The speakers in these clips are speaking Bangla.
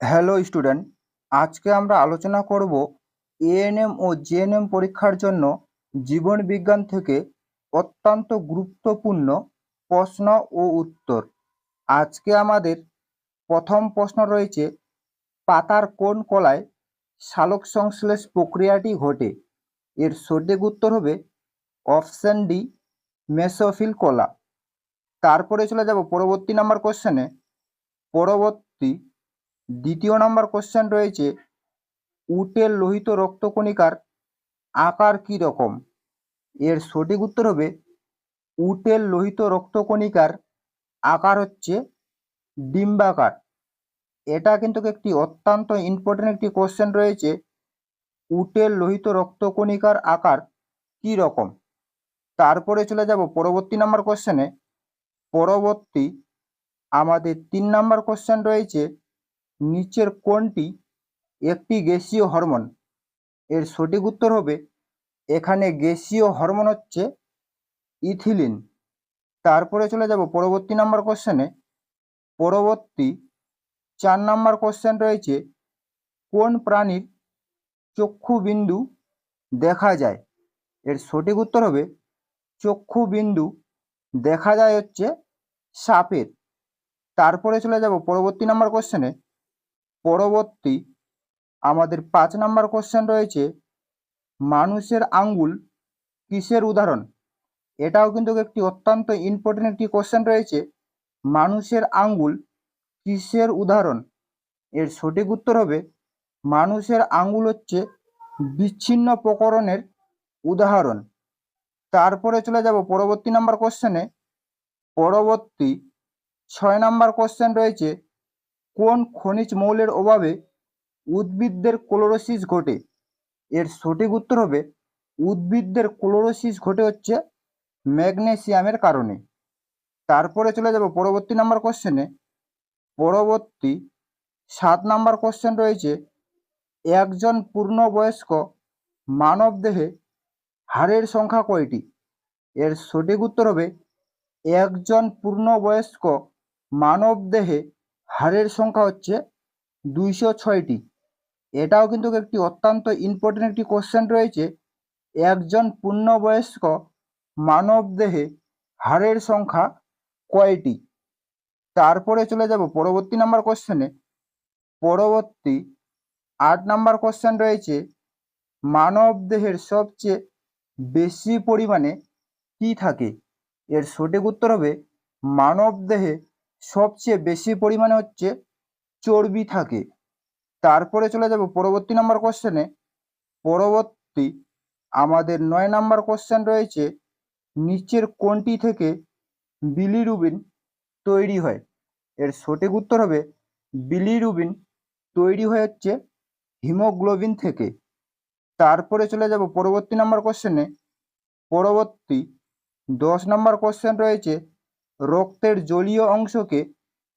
হ্যালো স্টুডেন্ট, আজকে আমরা আলোচনা করব এএনএম ও জিএনএম পরীক্ষার জন্য জীবন বিজ্ঞান থেকে অত্যন্ত গুরুত্বপূর্ণ প্রশ্ন ও উত্তর। আজকে আমাদের প্রথম প্রশ্ন রয়েছে, পাতার কোন কলায় সালোকসংশ্লেষ প্রক্রিয়াটি ঘটে? এর সঠিক উত্তর হবে অপশন ডি, মেসোফিল কলা। তারপরে চলে যাব পরবর্তী নাম্বার কোশ্চেনে। পরবর্তী দ্বিতীয় নাম্বার কোশ্চেন রয়েছে, উটের লোহিত রক্তকণিকার আকার কি রকম? এর সঠিক উত্তর হবে উটের লোহিত রক্তকণিকার আকার হচ্ছে ডিম্বাকার। এটা কিন্তু একটি অত্যন্ত ইম্পর্টেন্ট একটি কোশ্চেন রয়েছে, উটের লোহিত রক্তকণিকার আকার কি রকম। তারপরে চলে যাব পরবর্তী নাম্বার কোশ্চেনে। পরবর্তী আমাদের 3 নাম্বার কোশ্চেন রয়েছে, নিচের কোনটি একটি গ্যাসীয় হরমোন? এর সঠিক উত্তর হবে এখানে গ্যাসীয় হরমোন হচ্ছে ইথিলিন। তারপরে চলে যাব পরবর্তী নাম্বার কোশ্চেনে। পরবর্তী 4 নাম্বার কোশ্চেন রয়েছে, কোন প্রাণীর চক্ষু বিন্দু দেখা যায়? এর সঠিক উত্তর হবে চক্ষু বিন্দু দেখা যায় হচ্ছে সাপের। তারপরে চলে যাব পরবর্তী নাম্বার কোশ্চেনে। পরবর্তী আমাদের 5 নাম্বার কোশ্চেন রয়েছে, মানুষের আঙ্গুল কিসের উদাহরণ? এটাও কিন্তু একটি অত্যন্ত ইম্পর্টেন্ট একটি কোশ্চেন রয়েছে, মানুষের আঙ্গুল কিসের উদাহরণ? এর সঠিক উত্তর হবে মানুষের আঙ্গুল হচ্ছে বিচ্ছিন্ন প্রকরণের উদাহরণ। তারপরে চলে যাব পরবর্তী নাম্বার কোশ্চেনে। পরবর্তী 6 নাম্বার কোশ্চেন রয়েছে, কোন খনিজ মৌলের অভাবে উদ্ভিদদের ক্লোরোসিস ঘটে? এর সঠিক উত্তর হবে উদ্ভিদদের ক্লোরোসিস ঘটে হচ্ছে ম্যাগনেসিয়ামের কারণে। তারপরে চলে যাব পরবর্তী নাম্বার কোশ্চেনে। পরবর্তী 7 নাম্বার কোশ্চেন রয়েছে, একজন পূর্ণবয়স্ক মানবদেহে হাড়ের সংখ্যা কয়টি? এর সঠিক উত্তর হবে একজন পূর্ণবয়স্ক মানবদেহে হাড়ের সংখ্যা হচ্ছে 206টি। এটাও কিন্তু একটি অত্যন্ত ইম্পর্টেন্ট একটি কোশ্চেন রয়েছে, একজন পূর্ণবয়স্ক মানবদেহে হাড়ের সংখ্যা কয়টি? তারপরে চলে যাব পরবর্তী নাম্বার কোশ্চেনে। পরবর্তী 8 নাম্বার কোশ্চেন রয়েছে, মানবদেহের সবচেয়ে বেশি পরিমাণে কি থাকে? এর সঠিক উত্তর হবে মানবদেহে সবচেয়ে বেশি পরিমাণে হচ্ছে চর্বি থাকে। তারপরে চলে যাব পরবর্তী নাম্বার কোশ্চেনে। পরবর্তী আমাদের 9 নাম্বার কোশ্চেন রয়েছে, নিচের কোনটি থেকে বিলিরুবিন তৈরি হয়? এর সঠিক উত্তর হবে বিলিরুবিন তৈরি হয়ে হচ্ছে হিমোগ্লোবিন থেকে। তারপরে চলে যাব পরবর্তী নাম্বার কোশ্চেনে। পরবর্তী 10 নাম্বার কোশ্চেন রয়েছে, রক্তের জলীয় অংশকে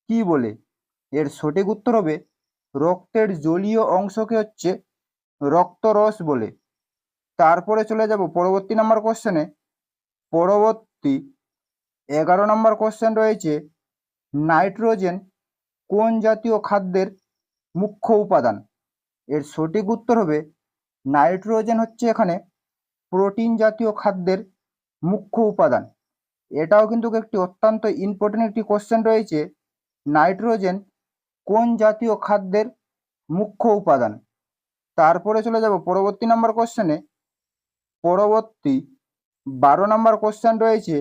কি বলে? এর সঠিক উত্তর হবে রক্তের জলীয় অংশকে হচ্ছে রক্তরস বলে। তারপরে চলে যাব পরবর্তী নাম্বার কোশ্চেনে। পরবর্তী 11 নাম্বার কোশ্চেন রয়েছে, নাইট্রোজেন কোন জাতীয় খাদ্যের মুখ্য উপাদান? এর সঠিক উত্তর হবে নাইট্রোজেন হচ্ছে এখানে প্রোটিন জাতীয় খাদ্যের মুখ্য উপাদান। এটাও কিন্তু একটি অত্যন্ত ইম্পর্টেন্ট একটি কোশ্চেন রয়েছে, নাইট্রোজেন কোন জাতীয় খাদ্যের মুখ্য উপাদান। তারপরে চলে যাব পরবর্তী নাম্বার কোশ্চেনে। পরবর্তী 12 নাম্বার কোশ্চেন রয়েছে,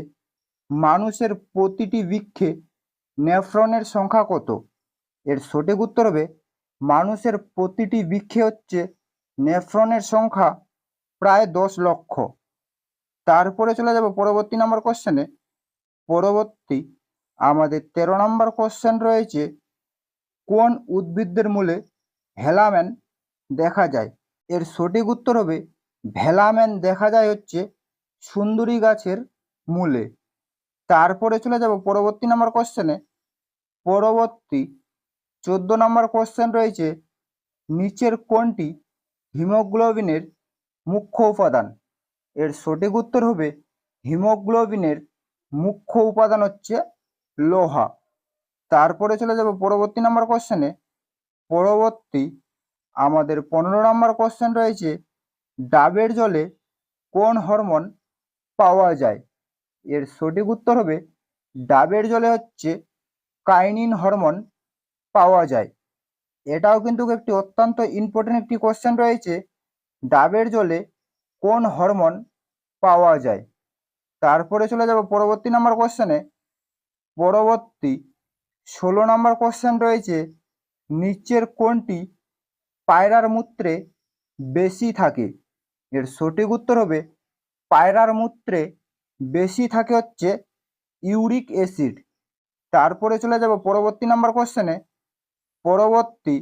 মানুষের প্রতিটি বৃক্ষে নেফ্রনের সংখ্যা কত? এর সঠিক উত্তর হবে মানুষের প্রতিটি বৃক্ষে হচ্ছে নেফ্রনের সংখ্যা প্রায় 10 লক্ষ। তারপরে চলে যাব পরবর্তী নাম্বার কোশ্চেনে। পরবর্তী আমাদের 13 নাম্বার কোশ্চেন রয়েছে, কোন উদ্ভিদের মূলে ভেলামেন দেখা যায়? এর সঠিক উত্তর হবে ভেলামেন দেখা যায় হচ্ছে সুন্দরী গাছের মূলে। তারপরে চলে যাব পরবর্তী নাম্বার কোশ্চেনে। পরবর্তী 14 নাম্বার কোশ্চেন রয়েছে, নিচের কোনটি হিমোগ্লোবিনের মুখ্য উপাদান? এর সঠিক উত্তর হবে হিমোগ্লোবিনের মুখ্য উপাদান হচ্ছে লোহা। তারপরে চলে যাব পরবর্তী নাম্বার কোশ্চেনে। পরবর্তী আমাদের 15 নম্বর কোশ্চেন রয়েছে, ডাবের জলে কোন হরমোন পাওয়া যায়? এর সঠিক উত্তর হবে ডাবের জলে হচ্ছে কাইনিন হরমোন পাওয়া যায়। এটাও কিন্তু একটি অত্যন্ত ইম্পর্টেন্ট একটি কোশ্চেন রয়েছে, ডাবের জলে কোন হরমোন পাওয়া যায়। তারপরে চলে যাব পরবর্তী নাম্বার কোশ্চেনে। পরবর্তী 16 নম্বর কোশ্চেন রয়েছে, নিচের কোনটি পায়রার মূত্রে বেশি থাকে? এর সঠিক উত্তর হবে পায়রার মূত্রে বেশি থাকে হচ্ছে ইউরিক অ্যাসিড। তারপরে চলে যাব পরবর্তী নাম্বার কোশ্চেনে। পরবর্তী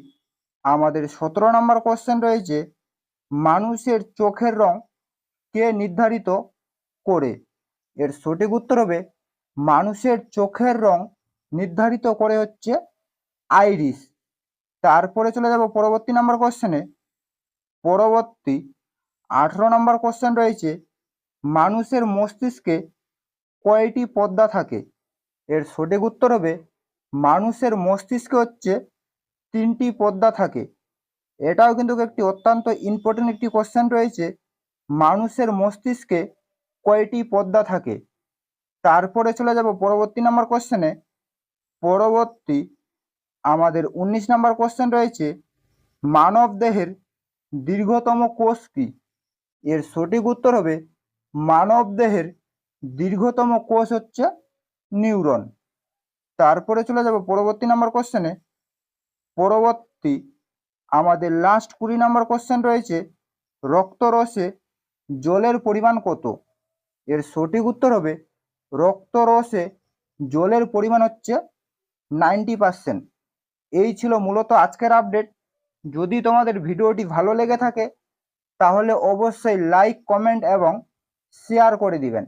আমাদের 17 নম্বর কোশ্চেন রয়েছে, মানুষের চোখের রং কে নির্ধারিত করে? এর সঠিক উত্তর হবে মানুষের চোখের রং নির্ধারিত করে হচ্ছে আইরিস। তারপরে চলে যাব পরবর্তী নাম্বার কোশ্চেনে। পরবর্তী 18 নম্বর কোশ্চেন রয়েছে, মানুষের মস্তিষ্কে কয়টি পর্দা থাকে? এর সঠিক উত্তর হবে মানুষের মস্তিষ্কে হচ্ছে 3টি পর্দা থাকে। এটাও কিন্তু একটি অত্যন্ত ইম্পর্টেন্ট একটি কোশ্চেন রয়েছে, মানুষের মস্তিষ্কে কয়টি পর্দা থাকে। তারপরে চলে যাব পরবর্তী নাম্বার কোশ্চেনে। পরবর্তী আমাদের 19 নম্বর কোশ্চেন রয়েছে, মানব দেহের দীর্ঘতম কোষ কি? এর সঠিক উত্তর হবে মানব দেহের দীর্ঘতম কোষ হচ্ছে নিউরন। তারপরে চলে যাব পরবর্তী নাম্বার কোশ্চেনে। পরবর্তী আমাদের লাস্ট 20 নম্বর কোশ্চেন রয়েছে, রক্তরসে জলের পরিমাণ কত? এর সঠিক উত্তর হবে রক্তরসে জলের পরিমাণ হচ্ছে 90%। এই ছিল মূলত আজকের আপডেট। যদি তোমাদের ভিডিওটি ভালো লেগে থাকে তাহলে অবশ্যই লাইক, কমেন্ট এবং শেয়ার করে দিবেন।